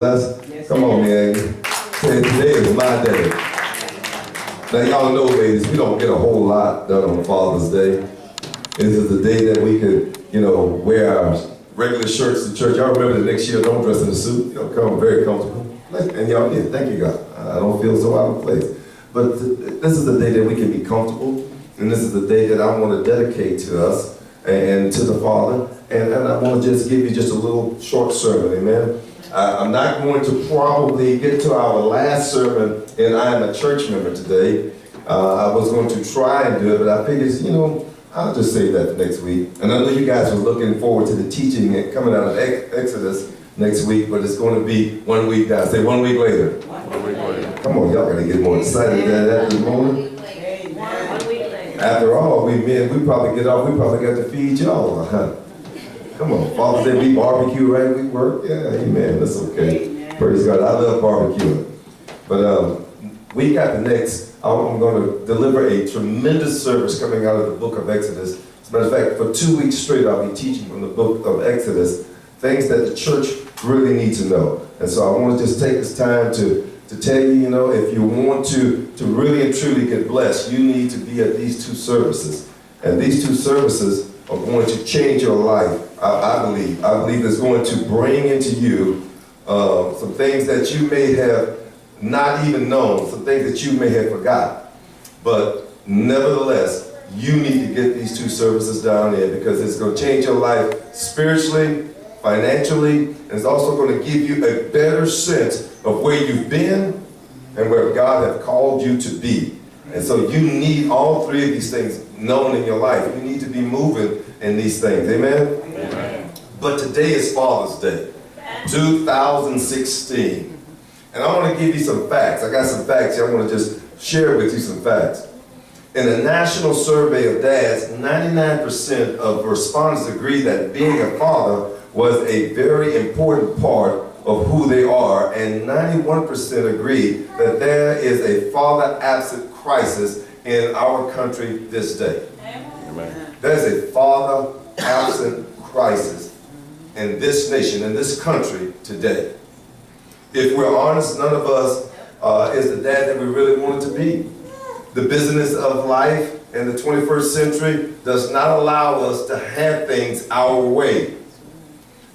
Yes, come on, man. Say today is my day. Now, y'all know, ladies, we don't get a whole lot done on Father's Day. This is the day that we could, wear our regular shirts to church. Y'all remember the next year, don't dress in a suit. Come very comfortable. And y'all, yeah, thank you, God. I don't feel so out of place. But this is the day that we can be comfortable. And this is the day that I want to dedicate to us and to the Father. And I want to just give you just a little short sermon, amen? I'm not going to probably get to our last sermon, and I am a church member today. I was going to try and do it, but I figured, I'll just save that for next week. And I know you guys were looking forward to the teaching coming out of Exodus next week, but it's going to be 1 week down. Say 1 week later. 1 week later. Come on, y'all got to get more excited than that this morning. 1 week later. After all, we probably get off, we probably got to feed y'all, huh? Come on, Father's Day, we barbecue, right? We work, yeah, amen, that's okay. Amen. Praise God, I love barbecuing. But we got the next, I'm going to deliver a tremendous service coming out of the book of Exodus. As a matter of fact, for 2 weeks straight, I'll be teaching from the book of Exodus, things that the church really needs to know. And so I want to just take this time to tell you, if you want to really and truly get blessed, you need to be at these two services. And these two services are going to change your life, I believe. I believe it's going to bring into you some things that you may have not even known, some things that you may have forgotten. But nevertheless, you need to get these two services down there because it's going to change your life spiritually, financially, and it's also going to give you a better sense of where you've been and where God has called you to be. And so you need all three of these things known in your life. You need to be moving in these things. Amen? Amen. But today is Father's Day, 2016. And I want to give you some facts. I got some facts here. I want to just share with you some facts. In a national survey of dads, 99% of respondents agree that being a father was a very important part of who they are, and 91% agree that there is a father-absent crisis in our country this day. Amen. There's a father-absent crisis in this nation, in this country today. If we're honest, none of us is the dad that we really wanted to be. The business of life in the 21st century does not allow us to have things our way.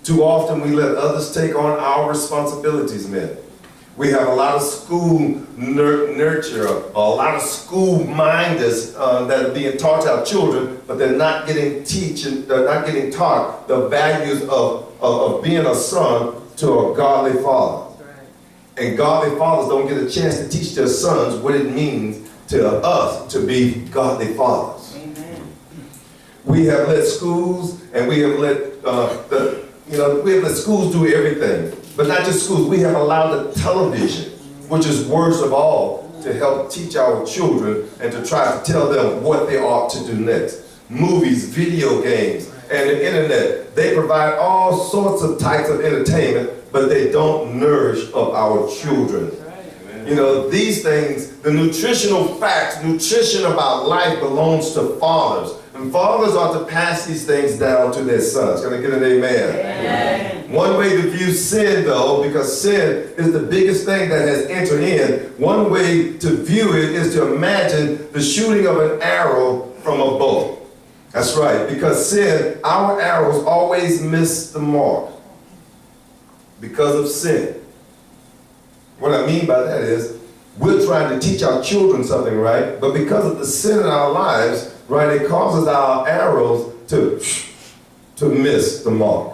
Too often we let others take on our responsibilities, men. We have a lot of school nurture, a lot of school-minders that are being taught to our children, but they're not getting taught the values of being a son to a godly father. And godly fathers don't get a chance to teach their sons what it means to us to be godly fathers. Amen. We have let schools and we have let we have let schools do everything, but not just schools. We have allowed the television, which is worst of all, to help teach our children and to try to tell them what they ought to do next. Movies, video games, and the internet, they provide all sorts of types of entertainment, but they don't nourish up our children. These things, the nutritional facts, nutrition about life belongs to fathers. And fathers ought to pass these things down to their sons. Can I get an amen? Amen. One way to view sin, though, because sin is the biggest thing that has entered in, one way to view it is to imagine the shooting of an arrow from a bow. That's right, because sin, our arrows always miss the mark because of sin. What I mean by that is, we're trying to teach our children something, right? But because of the sin in our lives, right, it causes our arrows to miss the mark.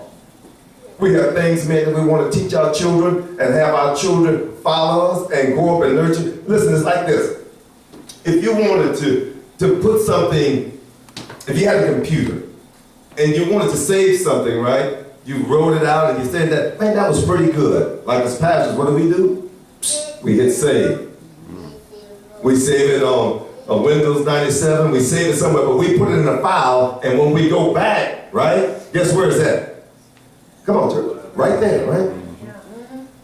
We have things, man, that we want to teach our children and have our children follow us and grow up and nurture. Listen, it's like this. If you wanted to put something, if you had a computer and you wanted to save something, right? You wrote it out and you said that, man, that was pretty good. Like as pastors, what do? We hit save. We save it on Windows 97, we save it somewhere, but we put it in a file, and when we go back, right, guess where it's at? Come on, church. Right there, right?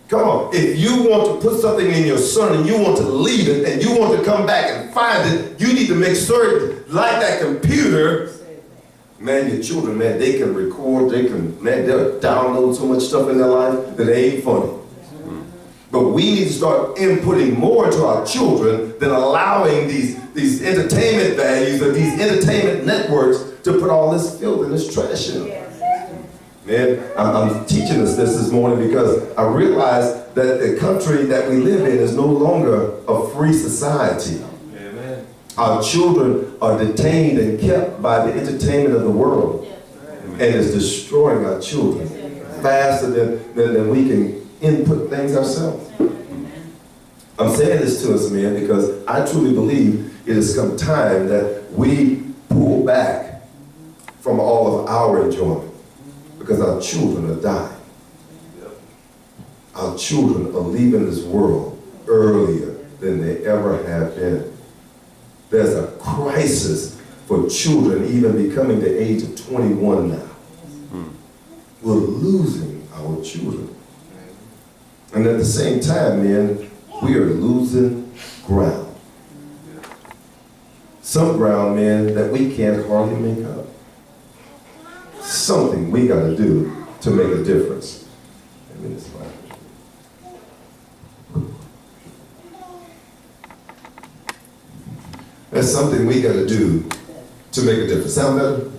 Come on. If you want to put something in your son and you want to leave it and you want to come back and find it, you need to make sure, like that computer, man, your children, man, they can record, they'll download so much stuff in their life that they ain't funny. But we need to start inputting more into our children than allowing these entertainment values or these entertainment networks to put all this filth and this trash in. Man, I'm teaching us this morning because I realize that the country that we live in is no longer a free society. Amen. Our children are detained and kept by the entertainment of the world, and it's destroying our children faster than we can input things ourselves. I'm saying this to us, man, because I truly believe it has come time that we pull back from all of our enjoyment, because our children are dying. Our children are leaving this world earlier than they ever have been. There's a crisis for children even becoming the age of 21 now. We're losing our children. And at the same time, man, we are losing ground. Some ground, man, that we can't hardly make up. Something we got to do to make a difference. That's something we got to do to make a difference. Sound better?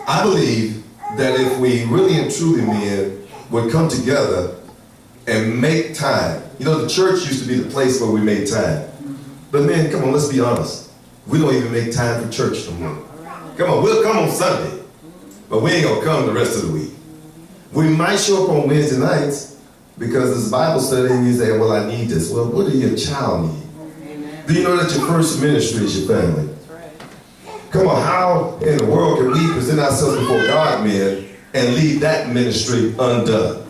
I believe that if we really and truly, men, would come together and make time. You know, the church used to be the place where we made time. But man, come on, let's be honest. We don't even make time for church no more. Come on, we'll come on Sunday, but we ain't gonna come the rest of the week. We might show up on Wednesday nights because this Bible study and you say, well, I need this. Well, what do your child need? Do you know that your first ministry is your family? Come on, how in the world can we present ourselves before God, men, and leave that ministry undone?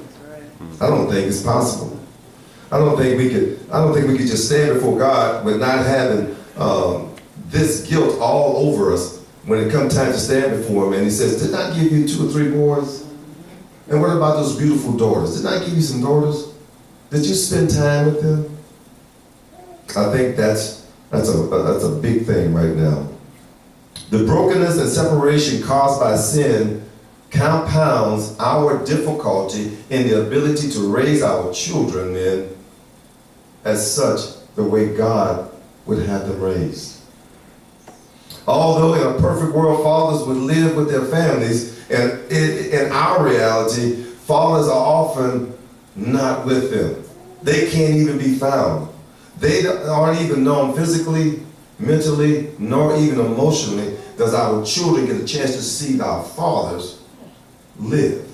I don't think it's possible. I don't think we could just stand before God with not having this guilt all over us when it comes time to stand before him. And he says, didn't I give you 2 or 3 boys? And what about those beautiful daughters? Didn't I give you some daughters? Did you spend time with them? I think that's a big thing right now. The brokenness and separation caused by sin compounds our difficulty in the ability to raise our children, men, as such the way God would have them raised. Although in a perfect world, fathers would live with their families, and in our reality, fathers are often not with them. They can't even be found. They aren't even known physically, mentally, nor even emotionally does our children get a chance to see our fathers live,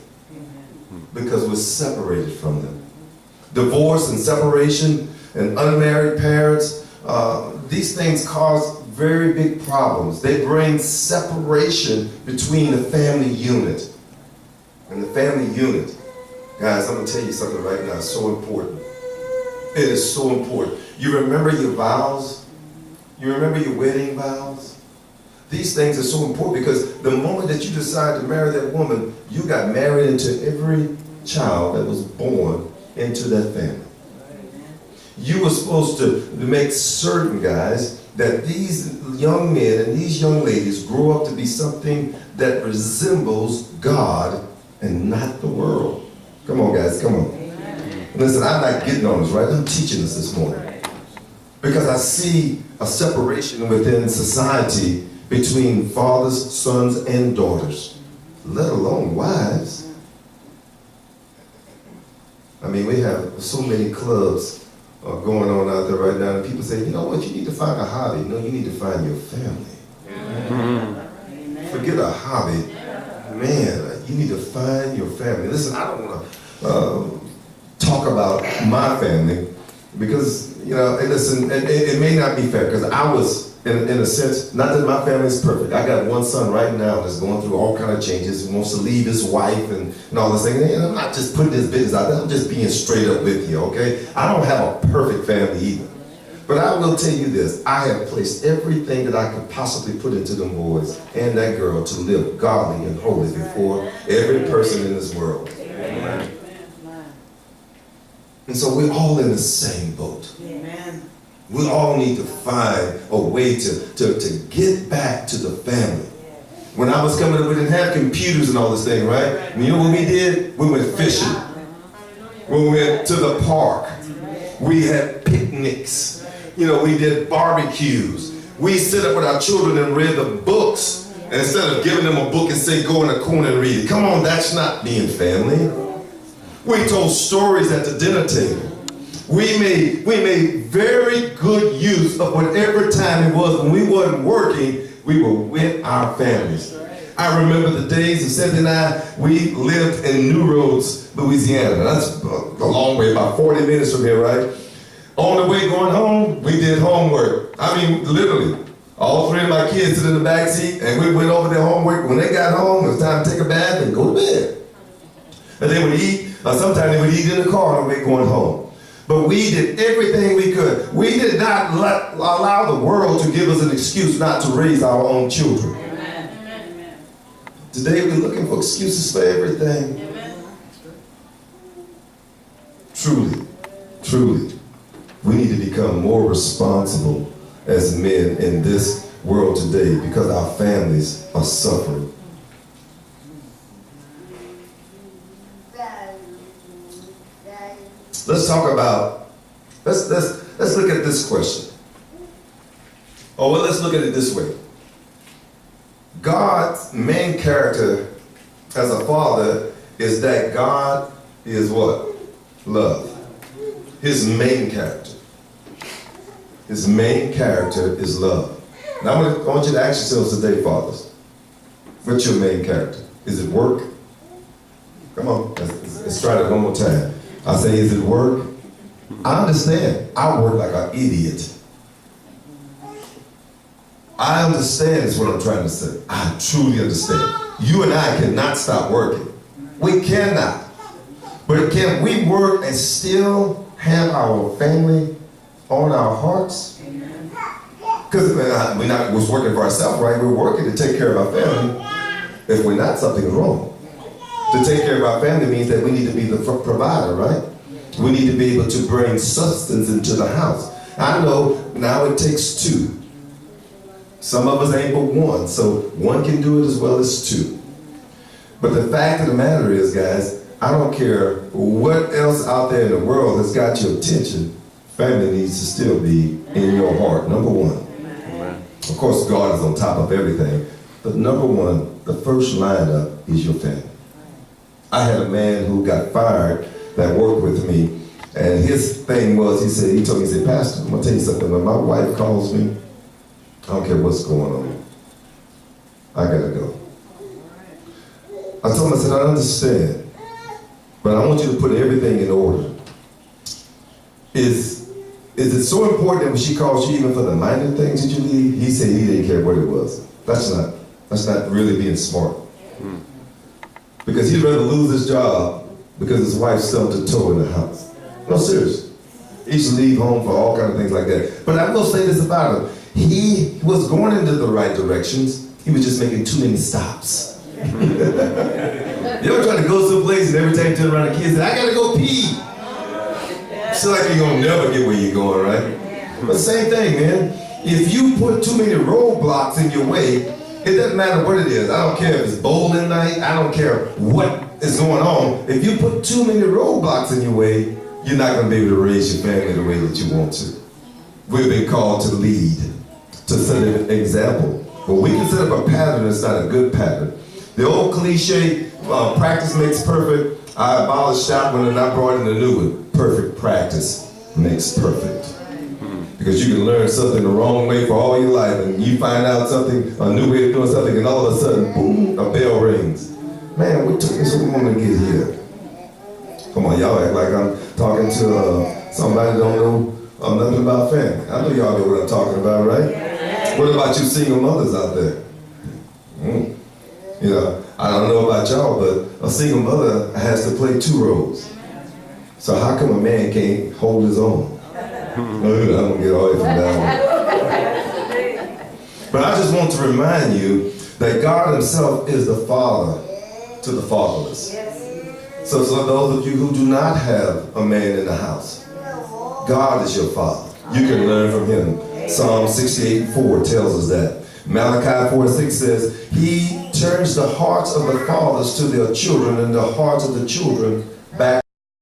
because we're separated from them. Divorce and separation and unmarried parents, these things cause very big problems. They bring separation between the family unit. And the family unit, guys, I'm going to tell you something right now, it's so important. It is so important. You remember your vows? You remember your wedding vows? These things are so important because the moment that you decide to marry that woman, you got married into every child that was born into that family. You were supposed to make certain, guys, that these young men and these young ladies grow up to be something that resembles God and not the world. Come on, guys, come on. Listen, I'm not getting on this, right? I'm teaching this morning. Because I see a separation within society between fathers, sons, and daughters, let alone wives. I mean, we have so many clubs going on out there right now, and people say, you know what, you need to find a hobby. No, you need to find your family. Forget a hobby. Man, you need to find your family. Listen, I don't want to talk about my family because, you know, listen, it may not be fair because I was, in a sense, not that my family is perfect. I got one son right now that's going through all kind of changes. He wants to leave his wife and all this thing. And I'm not just putting this business out there. I'm just being straight up with you, okay? I don't have a perfect family either. But I will tell you this. I have placed everything that I could possibly put into them boys and that girl to live godly and holy before every person in this world. Amen. And so we're all in the same boat. Amen. We all need to find a way to get back to the family. When I was coming up, we didn't have computers and all this thing, right? And you know what we did? We went fishing. When we went to the park, we had picnics. You know, we did barbecues. We sit up with our children and read the books. And instead of giving them a book and say, go in the corner and read it. Come on, that's not being family. We told stories at the dinner table. We made very good use of whatever time it was when we wasn't working, we were with our families. I remember the days of 79, we lived in New Roads, Louisiana. That's a long way, about 40 minutes from here, right? On the way going home, we did homework. I mean, literally. All three of my kids sit in the back seat, and we went over their homework. When they got home, it was time to take a bath and go to bed. And they would eat, or sometimes they would eat in the car on the way going home. But we did everything we could. We did not allow the world to give us an excuse not to raise our own children. Amen. Today we're looking for excuses for everything. Amen. Truly, we need to become more responsible as men in this world today because our families are suffering. Let's talk about, let's look at this question. Oh, well, let's look at it this way. God's main character as a father is that God is what? Love. His main character. His main character is love. Now I want you to ask yourselves today, fathers, what's your main character? Is it work? Come on, let's try that one more time. I say, is it work? I understand. I work like an idiot. I understand is what I'm trying to say. I truly understand. You and I cannot stop working. We cannot. But can we work and still have our family on our hearts? Because we're not just working for ourselves, right? We're working to take care of our family. If we're not, something's wrong. To take care of our family means that we need to be the provider, right? We need to be able to bring substance into the house. I know now it takes two. Some of us ain't but one, so one can do it as well as two. But the fact of the matter is, guys, I don't care what else out there in the world has got your attention, family needs to still be in your heart, number one. Amen. Of course, God is on top of everything, but number one, the first lineup is your family. I had a man who got fired that worked with me, and his thing was, he told me, Pastor, I'm gonna tell you something, when my wife calls me, I don't care what's going on, I gotta go. I told him, I said, I understand, but I want you to put everything in order. Is it so important that when she calls you even for the minor things that you need? He said he didn't care what it was. That's not really being smart. Because he'd rather lose his job because his wife stubbed her toe in the house. No, seriously. He used to leave home for all kinds of things like that. But I will say this about him. He was going into the right directions. He was just making too many stops. You ever try to go someplace and every time you turn around the kid said, I gotta go pee. It's like you're gonna never get where you're going, right? But same thing, man. If you put too many roadblocks in your way, it doesn't matter what it is. I don't care if it's bowling night. I don't care what is going on. If you put too many roadblocks in your way, you're not going to be able to raise your family the way that you want to. We've been called to lead, to set an example. But we can set up a pattern that's not a good pattern. The old cliche, practice makes perfect. I abolished that one and I brought in a new one. Perfect practice makes perfect. Because you can learn something the wrong way for all your life, and you find out something, a new way of doing something, and all of a sudden, boom, a bell rings. Man, what took me so long to get here? Come on, y'all act like I'm talking to somebody that don't know nothing about family. I know y'all know what I'm talking about, right? What about you single mothers out there? You know, I don't know about y'all, but a single mother has to play two roles. So how come a man can't hold his own? I'm gonna get away from that one. But I just want to remind you that God himself is the father to the fatherless. So those of you who do not have a man in the house, God is your father. You can learn from him. Psalm 68:4 tells us that. Malachi 4:6 says, he turns the hearts of the fathers to their children and the hearts of the children